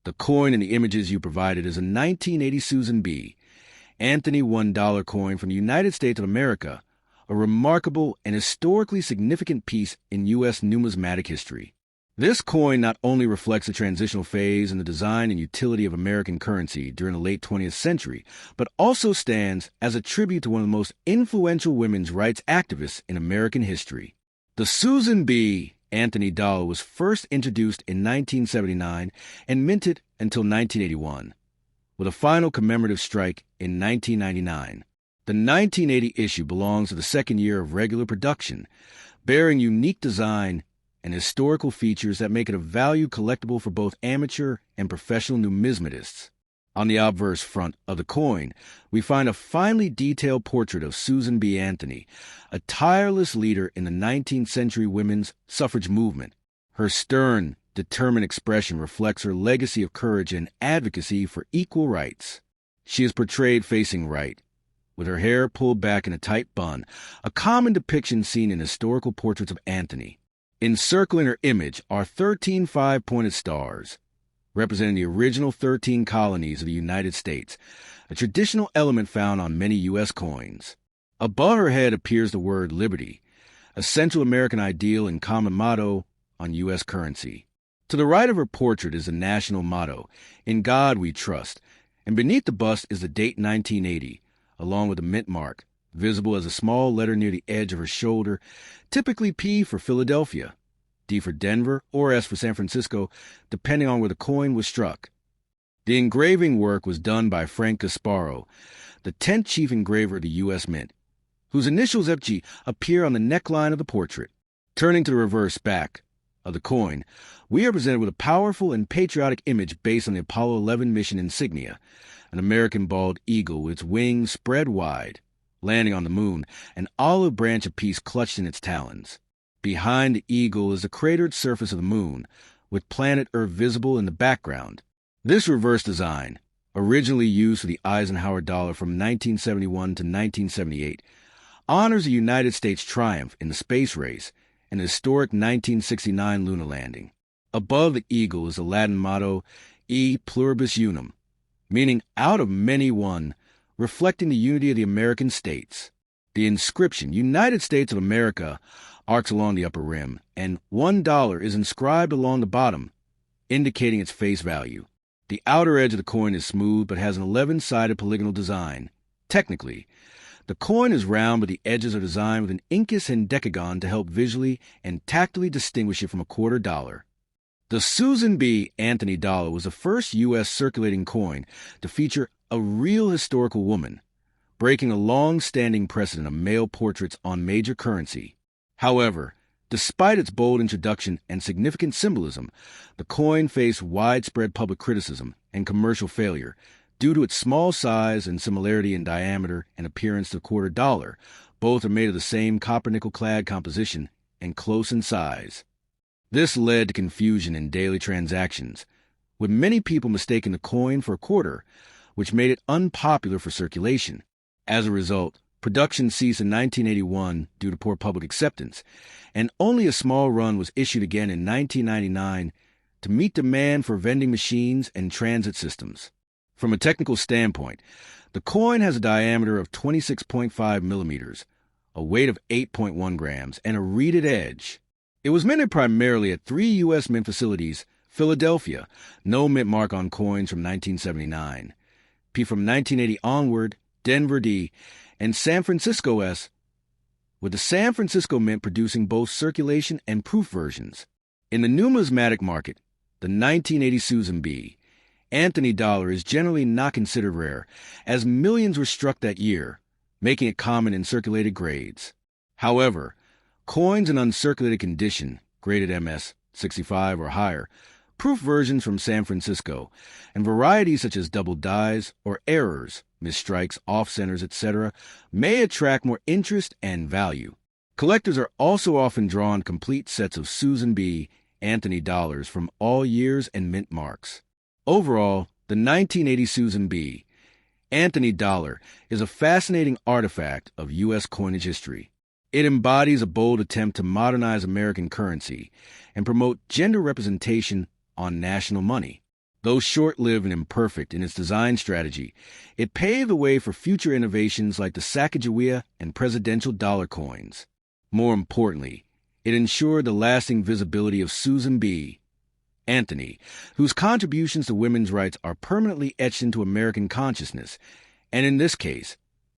The coin in the images you provided is a 1980 Susan B. Anthony $1 coin from the United States of America, a remarkable and historically significant piece in U.S. numismatic history. This coin not only reflects a transitional phase in the design and utility of American currency during the late 20th century, but also stands as a tribute to one of the most influential women's rights activists in American history. The Susan B. Anthony dollar was first introduced in 1979 and minted until 1981, with a final commemorative strike in 1999. The 1980 issue belongs to the second year of regular production, bearing unique design and historical features that make it a valued collectible for both amateur and professional numismatists. On the obverse front of the coin, we find a finely detailed portrait of Susan B. Anthony, a tireless leader in the 19th century women's suffrage movement. Her stern, determined expression reflects her legacy of courage and advocacy for equal rights. She is portrayed facing right, with her hair pulled back in a tight bun, a common depiction seen in historical portraits of Anthony. Encircling her image are 13 five-pointed stars, representing the original 13 colonies of the United States, a traditional element found on many U.S. coins. Above her head appears the word liberty, a Central American ideal and common motto on U.S. currency. To the right of her portrait is the national motto, "In God We Trust," and beneath the bust is the date 1980, along with a mint mark, visible as a small letter near the edge of her shoulder, typically P for Philadelphia, D for Denver, or S for San Francisco, depending on where the coin was struck. The engraving work was done by Frank Gasparo, the 10th chief engraver of the U.S. Mint, whose initials FG appear on the neckline of the portrait. Turning to the reverse back of the coin, we are presented with a powerful and patriotic image based on the Apollo 11 mission insignia, an American bald eagle with its wings spread wide, landing on the moon, an olive branch apiece clutched in its talons. Behind the eagle is the cratered surface of the moon, with planet Earth visible in the background. This reverse design, originally used for the Eisenhower dollar from 1971 to 1978, honors the United States' triumph in the space race and the historic 1969 lunar landing. Above the eagle is the Latin motto E pluribus unum, meaning out of many one, reflecting the unity of the American states. The inscription, United States of America, arcs along the upper rim, and $1 is inscribed along the bottom, indicating its face value. The outer edge of the coin is smooth but has an 11-sided polygonal design. Technically, the coin is round, but the edges are designed with an incus and decagon to help visually and tactily distinguish it from a quarter dollar. The Susan B. Anthony dollar was the first U.S. circulating coin to feature a real historical woman, breaking a long-standing precedent of male portraits on major currency. However, despite its bold introduction and significant symbolism, the coin faced widespread public criticism and commercial failure due to its small size and similarity in diameter and appearance to a quarter dollar. Both are made of the same copper-nickel-clad composition and close in size. This led to confusion in daily transactions, with many people mistaking the coin for a quarter, which made it unpopular for circulation. As a result, production ceased in 1981 due to poor public acceptance, and only a small run was issued again in 1999 to meet demand for vending machines and transit systems. From a technical standpoint, the coin has a diameter of 26.5 millimeters, a weight of 8.1 grams, and a reeded edge. It was minted primarily at 3 U.S. mint facilities: Philadelphia, no mint mark on coins from 1979, P from 1980 onward, Denver D, and San Francisco S, with the San Francisco Mint producing both circulation and proof versions. In the numismatic market, the 1980 Susan B. Anthony dollar is generally not considered rare, as millions were struck that year, making it common in circulated grades. However, coins in uncirculated condition, graded MS 65 or higher, proof versions from San Francisco, and varieties such as double dies or errors, misstrikes, off-centers, etc., may attract more interest and value. Collectors are also often drawn complete sets of Susan B. Anthony dollars from all years and mint marks. Overall, the 1980 Susan B. Anthony dollar is a fascinating artifact of U.S. coinage history. It embodies a bold attempt to modernize American currency and promote gender representation on national money. Though short-lived and imperfect in its design strategy, it paved the way for future innovations like the Sacagawea and presidential dollar coins. More importantly, it ensured the lasting visibility of Susan B. Anthony, whose contributions to women's rights are permanently etched into American consciousness, and in this case,